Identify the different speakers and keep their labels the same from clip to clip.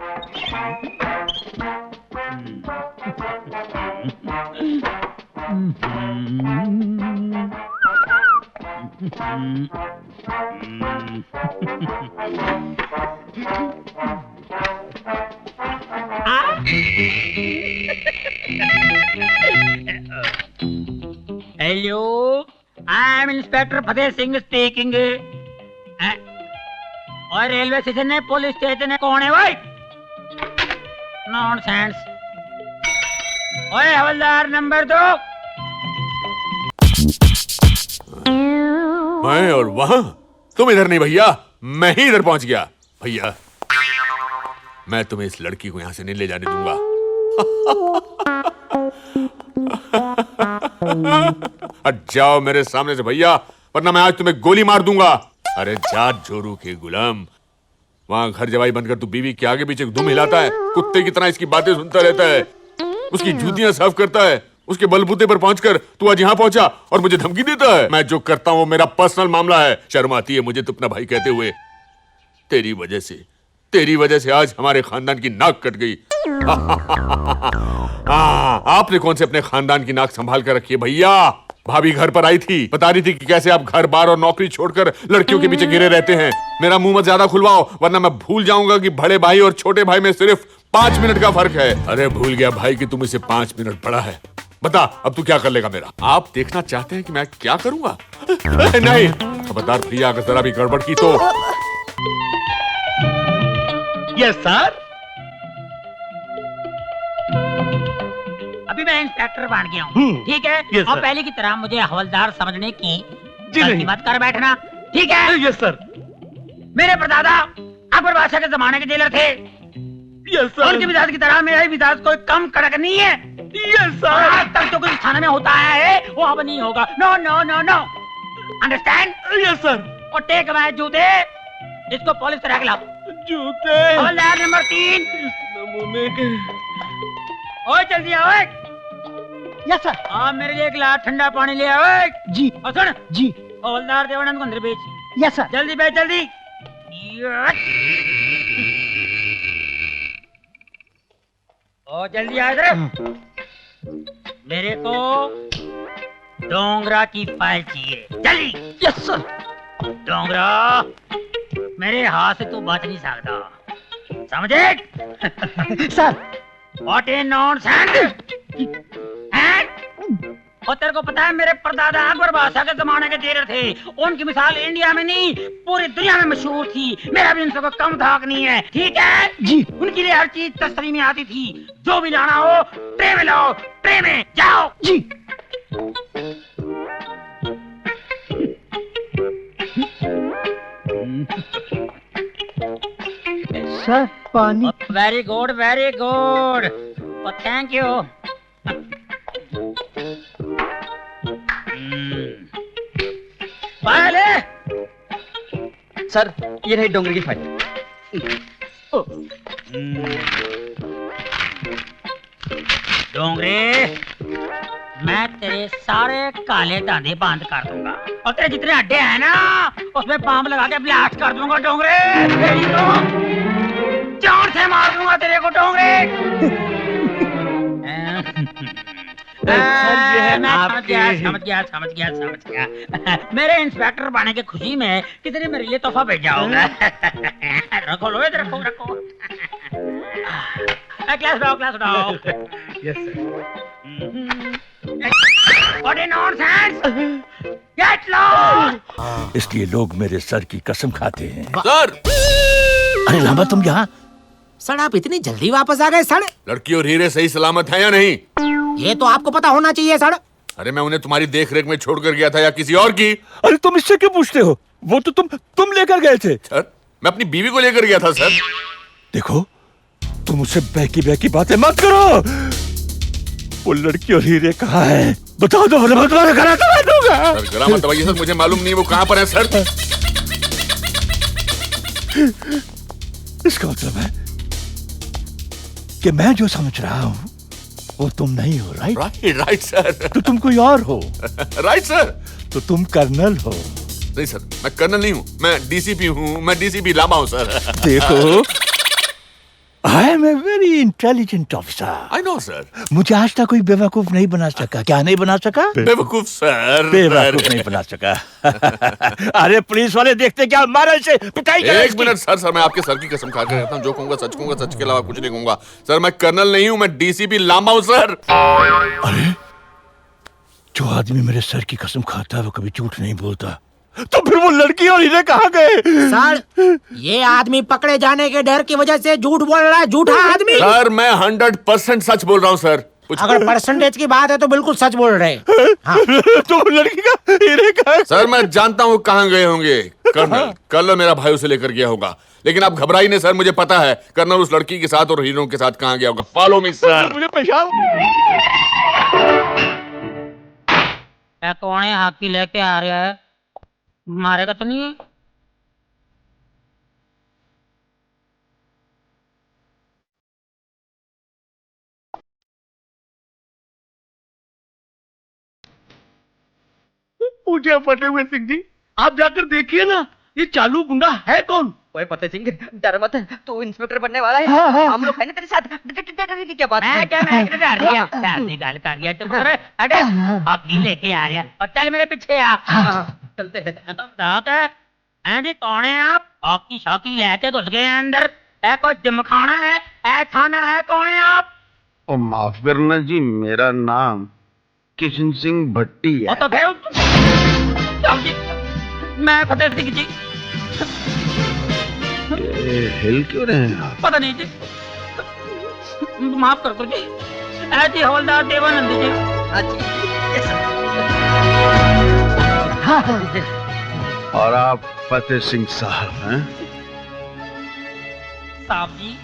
Speaker 1: Hello, I am inspector Fateh Singh speaking. और railway station है, police station है, कौन है भाई? नॉनसेंस। ओए हवलदार नंबर 2।
Speaker 2: मैं और वहां तुम इधर नहीं भैया, मैं ही इधर पहुंच गया। भैया मैं तुम्हें इस लड़की को यहां से नहीं ले जाने दूंगा। हट जाओ मेरे सामने से भैया, वरना मैं आज तुम्हें गोली मार दूंगा। अरे जाट जोरू के गुलाम, वहां घर जवाई बनकर तू बीवी के आगे पीछे धुम हिलाता है, कुत्ते की तरह इसकी बातें सुनता रहता है, उसकी जूतियां साफ करता है, उसके बलबूते पर पहुंचकर तू आज यहाँ पहुंचा और मुझे धमकी देता है। मैं जो करता हूँ वो मेरा पर्सनल मामला है। शर्म आती है मुझे तो अपना भाई कहते हुए। तेरी वजह से आज हमारे खानदान की नाक कट गई। आपने कौन से अपने खानदान की नाक संभाल कर रखी है भैया? भाभी घर पर आई थी, बता रही थी कि कैसे आप घर बार और नौकरी छोड़कर लड़कियों के पीछे गिरे रहते हैं। मेरा मुंह मत ज्यादा खुलवाओ, वरना मैं भूल जाऊंगा कि बड़े भाई और छोटे भाई में सिर्फ 5 मिनट का फर्क है। अरे भूल गया भाई कि तुम इसे 5 मिनट बड़ा है। बता अब तू क्या कर लेगा मेरा? आप देखना चाहते हैं कि मैं क्या करूंगा? नहीं, खबरदार भैया, अगर जरा भी गड़बड़ की तो।
Speaker 3: Yes sir.
Speaker 1: अभी मैं इंस्पेक्टर बन गया हूँ, ठीक है?
Speaker 3: Yes,
Speaker 1: और
Speaker 3: sir.
Speaker 1: पहले की तरह मुझे हवलदार समझने की
Speaker 3: जी
Speaker 1: गलती
Speaker 3: नहीं।
Speaker 1: मत कर बैठना, ठीक है?
Speaker 3: Yes sir.
Speaker 1: मेरे परदादा अकबर बादशाह के जमाने के जेलर थे।
Speaker 3: Yes sir.
Speaker 1: उनके मिजाज की तरह मेरा मिजाज कोई कम कड़क नहीं है।
Speaker 3: Yes sir.
Speaker 1: आज तक जो कुछ थाने में होता है वो अब नहीं होगा। No no no no, understand?
Speaker 3: Yes sir.
Speaker 1: और टेक माय जूते, इसको पॉलिश करा के लाओ।
Speaker 3: जूते
Speaker 1: हवलदार नंबर 3।
Speaker 3: नमूने के।
Speaker 1: ओए जल्दी आओ।
Speaker 4: Yes sir.
Speaker 1: आप मेरे लिए एक गिलास ठंडा पानी ले आओ।
Speaker 4: जी
Speaker 1: और सुन,
Speaker 4: जी।
Speaker 1: हवलदार देवानंद को अंदर भेज।
Speaker 4: Yes sir.
Speaker 1: जल्दी भेज जल्दी। ओ जल्दी आ इधर। मेरे को डोंगरा की फाइल चाहिए, जल्दी।
Speaker 4: Yes sir.
Speaker 1: डोंगरा, मेरे हाथ से तू बच नहीं सकता, समझे?
Speaker 4: सर।
Speaker 1: What a nonsense! हैं? और तेरे को पता है मेरे परदादा अकबर बादशाह के जमाने के जेलर थे। उनकी मिसाल इंडिया में नहीं पूरी दुनिया में मशहूर थी। मेरा भी उनसे कोई कम धाक नहीं है, ठीक है
Speaker 4: जी।
Speaker 1: उनके लिए हर चीज तस्वीर में आती थी। जो भी लाना हो ट्रे में लाओ, ट्रे में जाओ।
Speaker 4: जी। सर पानी।
Speaker 1: Very good very good, thank you. File है?
Speaker 4: सर ये रही डोंगरी की फाइल।
Speaker 1: डोंगरे, मैं तेरे सारे काले दांधे बंद कर दूंगा और तेरे जितने अड्डे हैं ना उसमें पाम लगा के ब्लास्ट कर दूंगा। डोंगरे तेरी तो जान से मार दूंगा तेरे को। डोंगरे
Speaker 3: सर, ये है
Speaker 1: मैं
Speaker 3: आपके-
Speaker 1: समझ गया। मेरे इंस्पेक्टर बनने की खुशी में कितने मेरे लिए तोहफा भेजा होगा। रखो लो इधर, रखो। क्लास उठाओ।
Speaker 3: Yes sir.
Speaker 1: What a nonsense! Get lost!
Speaker 5: इसलिए लोग मेरे सर की कसम खाते हैं।
Speaker 2: सर,
Speaker 5: अरे लामा तुम यहाँ?
Speaker 6: सर आप इतनी जल्दी वापस आ गए सर?
Speaker 2: लड़की और हीरे सही सलामत है या नहीं?
Speaker 6: ये तो आपको पता होना चाहिए सर।
Speaker 2: अरे मैं उन्हें तुम्हारी देख रेख में छोड़कर गया था या किसी और की?
Speaker 5: अरे तुम इससे क्यों पूछते हो? वो तो तुम लेकर गए थे।
Speaker 2: सर मैं अपनी बीवी को लेकर गया था सर।
Speaker 5: देखो तुम उससे बहकी बातें मत करो। वो लड़की और हीरे कहाँ है? बताओ तो मैं तुम्हारे घर आता दूंगा।
Speaker 2: सर गला मत दबाइए सर, मुझे मालूम नहीं वो कहाँ पर है सर।
Speaker 5: इसका मतलब है कि मैं जो समझ रहा हूँ वो तुम नहीं हो। Right
Speaker 2: right sir.
Speaker 5: तो तुम कोई और हो।
Speaker 2: Right sir.
Speaker 5: तो तुम कर्नल हो।
Speaker 2: नहीं सर, मैं कर्नल नहीं हूँ, मैं डीसीपी हूँ। मैं डीसीपी लामा हूँ सर।
Speaker 5: देखो I am a very intelligent officer.
Speaker 2: I know sir.
Speaker 5: मुझे आज तक कोई बेवकूफ नहीं बना सका। क्या नहीं बना सका?
Speaker 2: बेवकूफ सर।
Speaker 5: बेवकूफ नहीं बना सका। अरे पुलिस वाले देखते क्या, मारो इसे, पिटाई करो
Speaker 2: एक
Speaker 5: इसकी।
Speaker 2: मिनट सर, मैं आपके सर की कसम खा के कहता हूँ, जो कहूंगा सच के अलावा कुछ नहीं कहूंगा। सर मैं कर्नल नहीं हूँ, मैं डीसीपी लांबा हूँ सर।
Speaker 5: अरे जो आदमी मेरे सर की कसम खाता है वो कभी झूठ नहीं बोलता, तो फिर वो लड़की और हीरे कहाँ गए?
Speaker 6: सर, ये आदमी पकड़े जाने के डर की वजह से झूठ बोल रहा है, झूठा आदमी।
Speaker 2: सर मैं 100% सच बोल रहा हूँ सर।
Speaker 6: अगर परसेंटेज की बात है तो बिल्कुल सच बोल रहे हैं। हाँ।
Speaker 5: तो वो लड़की का हीरे कहाँ है?
Speaker 2: सर मैं जानता हूँ कहाँ गए होंगे। कर्नल मेरा भाई उसे लेकर गया होगा, लेकिन आप घबराइए नहीं सर, मुझे पता है कर्नल उस लड़की के साथ और हीरो के साथ कहाँ गया होगा। Follow me sir.
Speaker 5: मुझे पहचान।
Speaker 1: क्या कौन है हाथी लेके आ रहा है? मारेगा तो नहीं है?
Speaker 3: पूछे फटे हुए सिंह जी, आप जाकर देखिए ना, ये चालू गुंडा है कौन?
Speaker 4: ओए फतेह सिंह, डर मत, तू इंस्पेक्टर बनने वाला है। हम लोग है ना तेरे साथ। डरने की क्या बात है?
Speaker 1: मैं क्या डर गया? शादी गाल कर गया तुम। अरे हाथी लेके आ रहा और चल मेरे पीछे आ।
Speaker 4: चलते हैं।
Speaker 1: अरे कौन है आप? हॉकी शॉकी लेके घुस गए अंदर। है कोई जिमखाना है थाना है? कौन है आप?
Speaker 7: ओ माफ करना जी, मेरा नाम किशन सिंह भट्टी है।
Speaker 1: तो फिर जी, मैं फतेह सिंह जी।
Speaker 7: ये हिल क्यों रहे हैं आप?
Speaker 1: पता नहीं जी, माफ कर दो जी। ऐसी हवलदार देवानंद जी।
Speaker 7: और आप फतेह सिंह साहब हैं?
Speaker 1: साहब जी,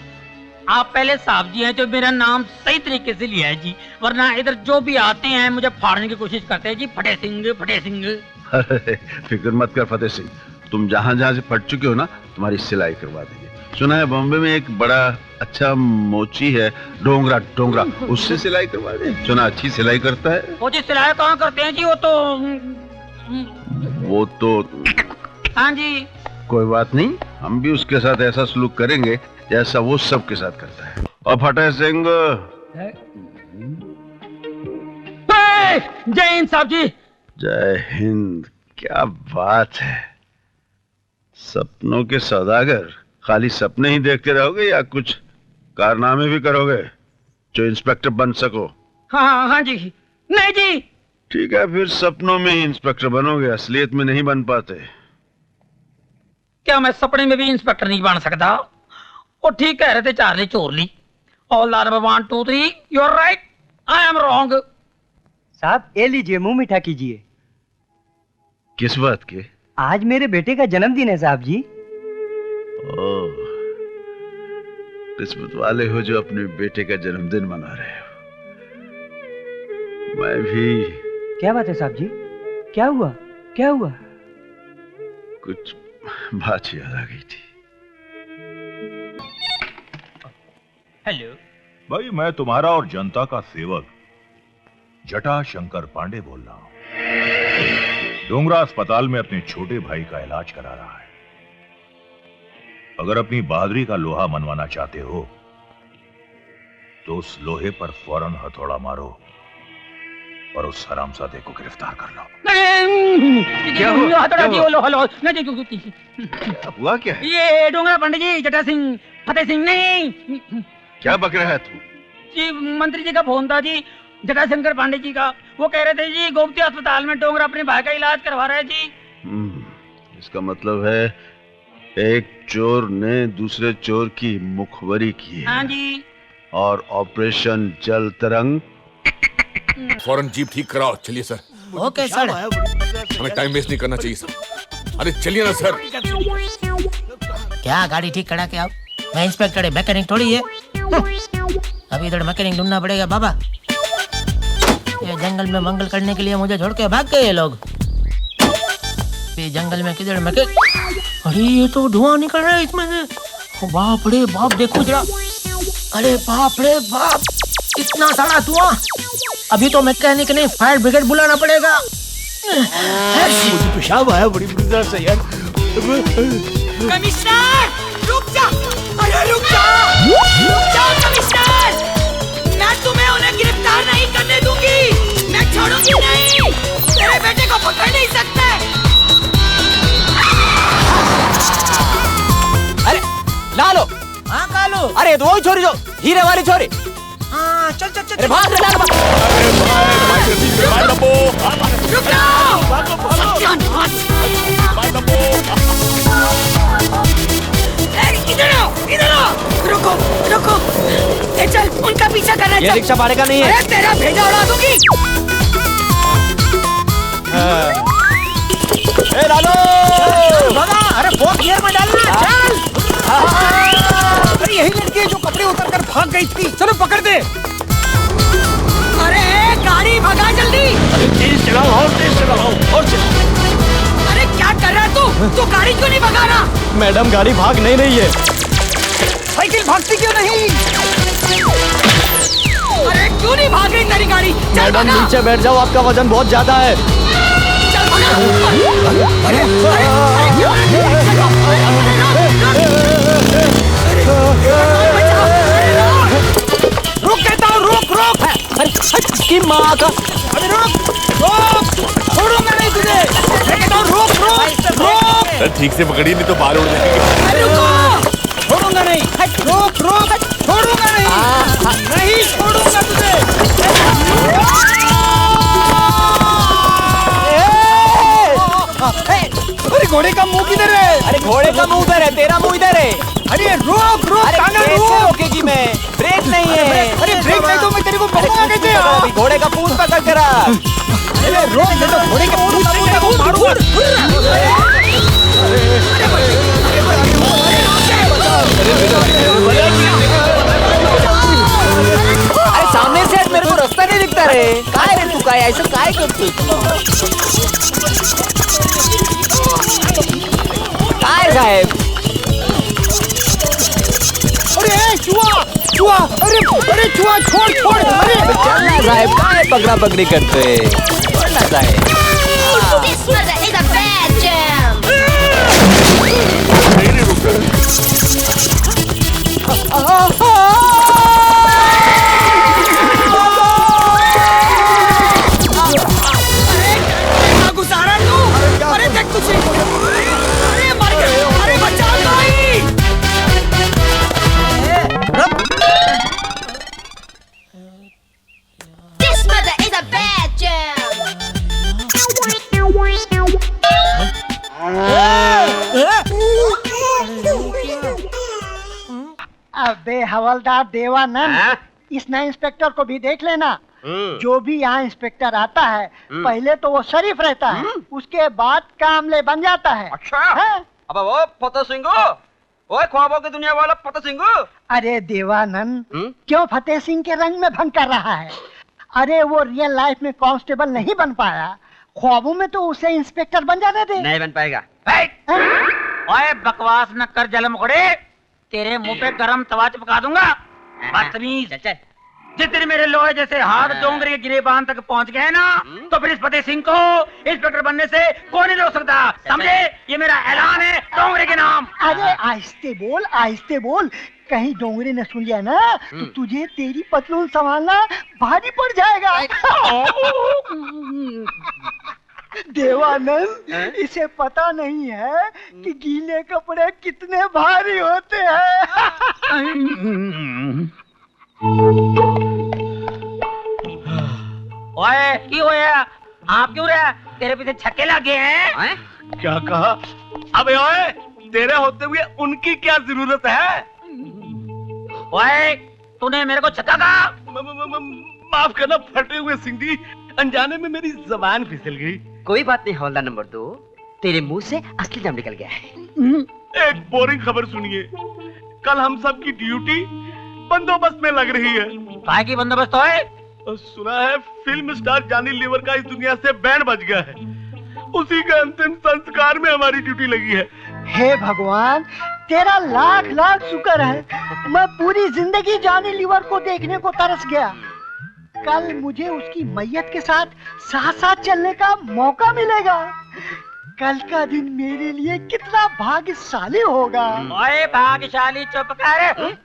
Speaker 1: आप पहले साहब जी हैं जो मेरा नाम सही तरीके से लिया है जी, वरना इधर जो भी आते हैं मुझे फाड़ने की कोशिश करते हैं जी। फटे सिंह फटे सिंह।
Speaker 7: अरे फिक्र मत कर फतेह सिंह, तुम जहाँ जहाँ से फट चुके हो ना, तुम्हारी सिलाई करवा देंगे। सुना है बॉम्बे में एक बड़ा अच्छा मोची है, डोंगरा, उससे सिलाई करवा दे। सुना अच्छी सिलाई करता है
Speaker 1: वो जी सिलाई कहाँ करते हैं जी? वो तो हाँ जी।
Speaker 7: कोई बात नहीं, हम भी उसके साथ ऐसा सलूक करेंगे जैसा वो सबके साथ करता है। और फतेह सिंह,
Speaker 1: जय हिंद साहब जी।
Speaker 7: जय हिंद। क्या बात है, सपनों के सौदागर, खाली सपने ही देखते रहोगे या कुछ कारनामे भी करोगे जो इंस्पेक्टर बन सको?
Speaker 1: हाँ जी। नहीं जी।
Speaker 7: ठीक है, फिर सपनों में ही इंस्पेक्टर बनोगे, असलियत में नहीं बन पाते।
Speaker 1: क्या मैं सपने में भी इंस्पेक्टर नहीं बन सकता? वो ठीक कह रहे थे Charlie Chorley. All number 1 2 3, you are right, I am wrong.
Speaker 8: साहब ये लीजिए, मुंह मीठा कीजिए।
Speaker 7: किस बात के?
Speaker 8: आज मेरे बेटे का जन्मदिन है साहब जी।
Speaker 7: ओह, किस्मत वाले हो जो अपने बेटे का जन्मदिन मना रहे हो। मैं भी।
Speaker 8: क्या बात है साहब जी? क्या हुआ?
Speaker 7: कुछ बात याद आ गई थी।
Speaker 1: हेलो
Speaker 5: भाई, मैं तुम्हारा और जनता का सेवक जटा शंकर पांडे बोल रहा हूं। डोंगरा अस्पताल में अपने छोटे भाई का इलाज करा रहा है। अगर अपनी बहादुरी का लोहा मनवाना चाहते हो तो उस लोहे पर फौरन हथौड़ा मारो और उस हरामजादे को गिरफ्तार कर लो।
Speaker 1: क्या हुआ?
Speaker 7: हुआ क्या है?
Speaker 1: ये डोंगरा पंडित जी, जटा सिंह, फतेह सिंह नहीं
Speaker 7: क्या बक रहा है तू?
Speaker 1: जी, मंत्री जी का फोन था जी, जटा शंकर पांडे जी का। वो कह रहे थे जी गोमती अस्पताल में डोंगरा अपने भाई का इलाज करवा रहा है जी।
Speaker 7: इसका मतलब है एक चोर ने दूसरे चोर की मुखबरी की है।
Speaker 1: हाँ जी।
Speaker 7: और ऑपरेशन जल तरंग।
Speaker 2: फौरन जीप ठीक कराओ, चलिए सर।
Speaker 6: Okay sir.
Speaker 2: हमें टाइम वेस्ट नहीं करना चाहिए सर। अरे चलिए ना सर।
Speaker 6: क्या गाड़ी ठीक करा के आओ? मैं इंस्पेक्टर है, मैकेनिक थोड़ी है। अभी इधर मैकेनिक ढूंढना पड़ेगा बाबा। ये जंगल में मंगल करने के लिए मुझे छोड़ के भाग गए ये लोग। जंगल में किधर मैकेनिक? अरे ये तो धुआं निकल रहा है इसमें से। बाप रे बाप, देखो जरा। अरे बाप रे बाप, इतना सारा धुआं। अभी तो मैकेनिक नहीं, फायर ब्रिगेड बुलाना पड़ेगा।
Speaker 5: मुझे पेशाब आया बड़ी बुरी तरह से यार।
Speaker 6: कमिश्नर रुक जा, अरे रुक जा।
Speaker 9: अभी नहीं, तेरे बेटे को पकड़ नहीं सकते।
Speaker 10: अरे लालो।
Speaker 6: हाँ कालू।
Speaker 10: अरे तो वही छोरी जो हीरे वाली छोरी।
Speaker 6: हाँ चल चल चल।
Speaker 10: अरे भाग रे लालो भाग।
Speaker 9: रुक जाओ। सत्यानाश। इधर आओ, इधर आओ। रुको रुको, ए चल उनका पीछा करना।
Speaker 10: ये रिक्शा भाड़े का नहीं है।
Speaker 9: अरे तेरा भेजा उड़ा दूंगी।
Speaker 10: ए लालो
Speaker 6: भगा। अरे वो गियर में डालना। चल। अरे यही लड़की है जो कपड़े उतर कर भाग गई थी। चलो पकड़ दे।
Speaker 9: अरे गाड़ी भगा जल्दी।
Speaker 3: अरे तेज चलाओ और तेज चलाओ और चलाओ।
Speaker 9: अरे क्या कर रहा है तू गाड़ी क्यों नहीं भगा रहा?
Speaker 10: मैडम गाड़ी भाग नहीं रही है।
Speaker 6: साइकिल भागती क्यों नहीं?
Speaker 9: अरे क्यों नहीं भाग रही तेरी गाड़ी? चल
Speaker 10: मैडम
Speaker 9: भगा।
Speaker 10: नीचे बैठ जाओ, आपका वजन बहुत ज्यादा है।
Speaker 9: चल भगा। अरे
Speaker 6: रुक कहता हूँ, रुक रुक।
Speaker 10: की माँ का।
Speaker 6: अरे रुक रुक, छोड़ूंगा नहीं तुझे। मैं कहता हूँ रुक रुक रुक।
Speaker 2: ठीक से पकड़िए नहीं तो बाल उड़ जाएंगे।
Speaker 9: अरे रुको।
Speaker 6: छोड़ूंगा नहीं। रुक रुक, छोड़ूंगा नहीं। नहीं छोड़ूंगा तुझे। अरे घोड़े का मुंह किधर है?
Speaker 10: अरे घोड़े का मुंह इधर है, तेरा मुंह इधर है।
Speaker 6: अरे रुक रुक।
Speaker 10: अरे कैसे रोकेगी मैं? ब्रेक नहीं है।
Speaker 6: अरे ब्रेक नहीं तो मैं तेरे को पकड़ूंगा कैसे?
Speaker 10: अभी घोड़े का पूंछ पकड़ कर रख।
Speaker 6: अरे रोक, मैं तो घोड़े के पूंछ से तेरे को मारूंगा।
Speaker 10: अरे सामने से मेरे को रास्ता नहीं दिखता रे। काय रे तू, काय ऐसा काय करतोय? काय साहेब?
Speaker 6: अरे चुहा चुहा। अरे चुहा छोड़ छोड़। अरे
Speaker 10: चलना साहेब, काय पकड़ा पकड़ी करते? चलना साहेब।
Speaker 9: This mother is a bad jam.
Speaker 2: नहीं रुक रहा।
Speaker 9: अरे घुसा रहा तू? अरे देख तुझे। अरे मर गया। अरे बचा भाई। This mother is a bad jam.
Speaker 6: अबे हवलदार देवानंद, इस नए इंस्पेक्टर को भी देख लेना। जो भी यहाँ इंस्पेक्टर आता है पहले तो वो शरीफ रहता है, उसके बाद कामले बन जाता है।
Speaker 4: अच्छा।
Speaker 6: है?
Speaker 4: अब वो फतेह सिंह, ओए ख्वाबों की दुनिया वाला फतेह सिंह।
Speaker 6: अरे देवानंद, क्यों फतेह सिंह के रंग में भंग कर रहा है? अरे वो रियल लाइफ में कांस्टेबल नहीं बन पाया, ख्वाबों में तो उसे इंस्पेक्टर बन जाने दे।
Speaker 4: नहीं बन पाएगा।
Speaker 1: ओए बकवास न कर जलमुखड़े, तेरे मुंह पे गरम तवा चिपका दूंगा। बदतमीज।
Speaker 4: चल
Speaker 1: जिस दिन मेरे लोहे जैसे हाथ डोंगरे के गिरेबान तक पहुंच गए ना, तो फिर इस फतेह सिंह को इंस्पेक्टर बनने से कोई नहीं रोक सकता, समझे? ये मेरा ऐलान है डोंगरे के नाम।
Speaker 6: अरे आहिस्ते बोल, आहिस्ते बोल। कहीं डोंगरे ने सुन लिया ना तो तुझे तेरी पतलून संभालना भारी पड़ जाएगा। देवानंद, इसे पता नहीं है कि गीले कपड़े कितने भारी होते हैं।
Speaker 1: ओए क्यों होया? आप क्यों रहा? तेरे पीछे छक्के लगे हैं?
Speaker 3: क्या कहा? अबे ओए, तेरे होते हुए उनकी क्या जरूरत है?
Speaker 1: ओए तूने मेरे को छक्का कहा?
Speaker 3: माफ करना फटे हुए सिंह जी, अनजाने में मेरी जबान फिसल गई।
Speaker 4: कोई बात नहीं हवलदार नंबर 2, तेरे मुंह से असली दम निकल गया है।
Speaker 3: एक बोरिंग खबर सुनिए, कल हम सब की ड्यूटी बंदोबस्त में लग रही है।
Speaker 1: काय की बंदोबस्त है?
Speaker 3: सुना है फिल्म स्टार जॉनी लीवर का इस दुनिया से बैंड बज गया है, उसी के अंतिम संस्कार में हमारी ड्यूटी लगी है।
Speaker 6: हे भगवान, तेरा लाख लाख शुक्र है। मैं पूरी जिंदगी जॉनी लीवर को देखने को तरस गया। कल मुझे उसकी मैयत के साथ साथ साथ चलने का मौका मिलेगा। कल का दिन मेरे लिए कितना भाग्यशाली होगा।
Speaker 1: ओए भाग्यशाली चुप कर।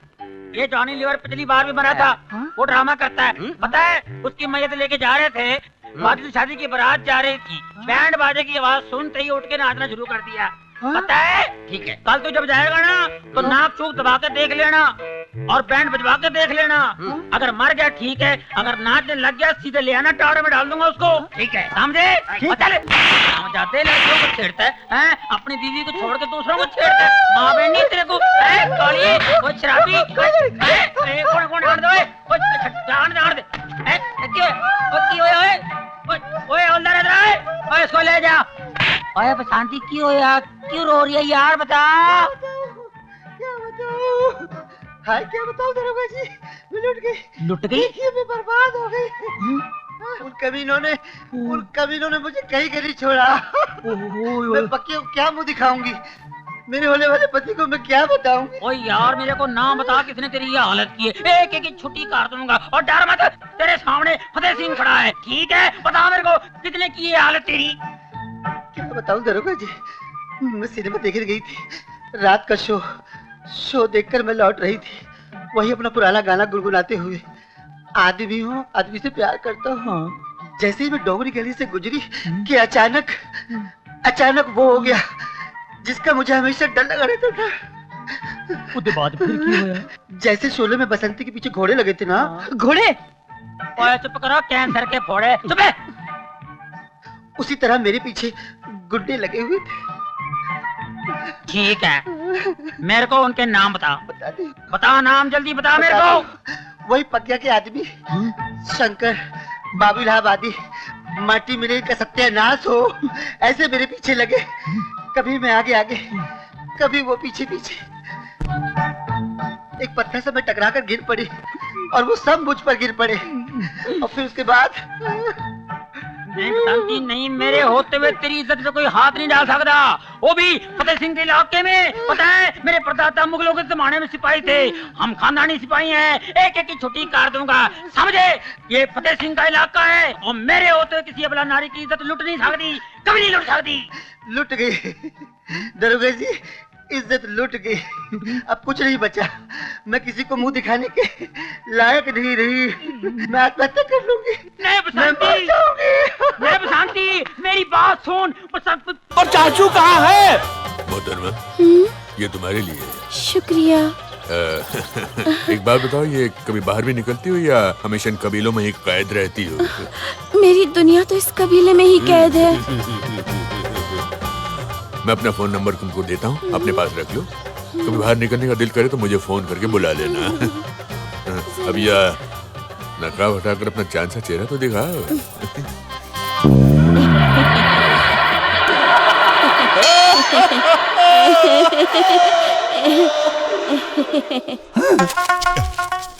Speaker 1: ये जॉनी लीवर पिछली बार भी बना था, वो ड्रामा करता है। पता है उसकी मैयत लेके जा रहे थे, बादल शादी की बारात जा रही थी, बैंड बाजे की आवाज सुनते ही उठ के नाचना शुरू कर दिया। पता है? ठीक है, कल तू जब जाएगा ना तो नाक चूक दबा के देख लेना और बैंड बजवा के देख लेना। अगर मर गया ठीक है, अगर नाचने लग गया सीधे ले आना, टावरे में डाल दूंगा उसको। ठीक है, समझे? चल जाते लड़कियों को छेड़ता है, अपनी बीवी को छोड़ के दूसरों को छेड़ता है। माँ बहन नहीं तेरे को, कोई शराबी, कौन डाल दो, डाल दे। इसको ले जा। ओए बसंती क्यों यार, क्यों रो रही है यार, बता।
Speaker 11: क्या बताऊं? हाय क्या बताऊं दरोगा जी, मैं लुट गई। मैं बर्बाद हो गई। उन कमीनों ने मुझे कहीं नहीं छोड़ा। मैं पक्के को क्या मुंह दिखाऊंगी, मेरे होने वाले पति को मैं क्या बताऊं?
Speaker 1: ओ यार मेरे को नाम बता, किसने तेरी ये हालत की है? एक एक छुट्टी काट दूंगा। और डर मत, तेरे सामने फतेह सिंह खड़ा है। ठीक है, बता मेरे को किसने की ये हालत तेरी।
Speaker 11: क्या बताऊं दरोगा जी, मैं सिनेमा देखने गई थी। रात का शो देखकर मैं लौट रही थी, वही अपना पुराना गाना गुनगुनाते हुए। आदमी हूँ, आदमी से प्यार करता हूँ। जैसे ही मैं डोंगरी गली से गुजरी कि अचानक वो हो गया जिसका मुझे हमेशा डर लगा रहता था।
Speaker 6: उसके बाद फिर क्या हुआ?
Speaker 11: जैसे शोले में बसंती के पीछे घोड़े लगे थे ना, घोड़े।
Speaker 1: ओए चुप करो, कैंसर के फोड़े, चुप है।
Speaker 11: उसी तरह मेरे पीछे गुड्डे लगे हुए थे।
Speaker 1: ठीक है, मेरे को उनके नाम बता। बता नाम, जल्दी बता मेरे को।
Speaker 11: वही पकिया के आदमी, शंकर, बाबू इलाहाबादी, माटी मिले का सत्यानाश हो, ऐसे मेरे पीछे लगे। कभी मैं आगे कभी वो पीछे। एक पत्थर से मैं टकरा कर गिर पड़ी और वो सब मुझ पर गिर पड़े। और फिर उसके बाद
Speaker 1: नहीं, मेरे होते हुए तेरी इज्जत पे कोई हाथ नहीं डाल सकता, वो भी फतेह सिंह के इलाके में। पता है, मेरे परदादा मुगलों के जमाने में सिपाही थे, हम खानदानी सिपाही हैं। एक एक की छुट्टी काट दूंगा, समझे? ये फतेह सिंह का इलाका है और मेरे होते हुए किसी अबला नारी की इज्जत लुट नहीं सकती, कभी नहीं लुट सकती।
Speaker 11: लुट गई दरोगा जी, इज्जत लुट गई। अब कुछ नहीं बचा, मैं किसी को मुंह दिखाने के लायक नहीं रही। मैं आत्महत्या कर लूंगी।
Speaker 1: नहीं बसंती, मेरी बात सुन।
Speaker 10: और चाचू कहाँ है?
Speaker 2: मोहतरमा, ये तुम्हारे लिए है।
Speaker 12: शुक्रिया।
Speaker 2: एक बात बताओ, ये कभी बाहर भी निकलती हो या हमेशा इन कबीलों में ही कैद रहती हो?
Speaker 12: मेरी दुनिया तो इस कबीले में ही कैद है।
Speaker 2: मैं अपना फोन नंबर तुमको देता हूँ, अपने पास रख लो। कभी बाहर निकलने का दिल करे तो मुझे फोन करके बुला लेना। अब यह नकाब हटाकर अपना चांद सा चेहरा तो दिखा।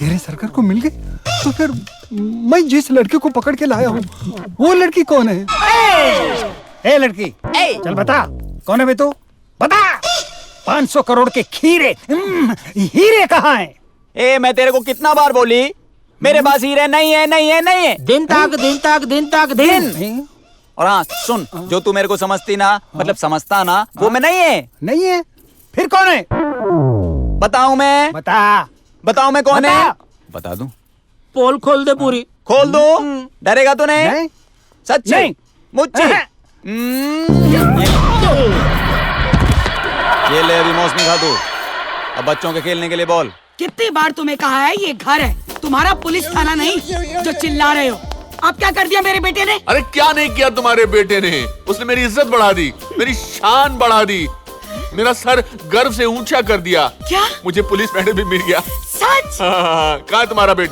Speaker 13: मेरे सरकार को मिल गई तो फिर मैं जिस लड़की को पकड़ के लाया हूँ वो लड़की कौन है? ए लड़की, चल बता कौन है बे तू? बता। 500 करोड़ के खीरे हीरे कहाँ हैं?
Speaker 10: ए मैं तेरे को कितना बार बोली, मेरे पास हीरे नहीं है।
Speaker 6: दिन तक दिन।
Speaker 10: और हाँ सुन, जो तू मेरे को समझती ना, मतलब समझता ना, वो मैं नहीं है।
Speaker 13: फिर कौन है?
Speaker 10: बताऊं मैं? बताऊं मैं कौन है? बता दूं?
Speaker 6: पोल खोल दे पूरी।
Speaker 10: खोल दो, डरेगा तो नहीं? सच्ची
Speaker 13: नहीं।
Speaker 10: मुझे ये ले अभी मौसमी खा तू। अब बच्चों के खेलने के लिए बॉल।
Speaker 9: कितनी बार तुम्हें कहा है ये घर है, तुम्हारा पुलिस थाना नहीं जो चिल्ला रहे हो। अब क्या कर दिया मेरे बेटे ने?
Speaker 2: अरे क्या नहीं किया तुम्हारे बेटे ने? उसने मेरी इज्जत बढ़ा दी, मेरी शान बढ़ा दी, मेरा सर गर्व से ऊंचा कर दिया।
Speaker 9: क्या?
Speaker 2: मुझे पुलिस मेडल भी मिल गया।
Speaker 9: सच?
Speaker 2: कहाँ है तुम्हारा बेटा?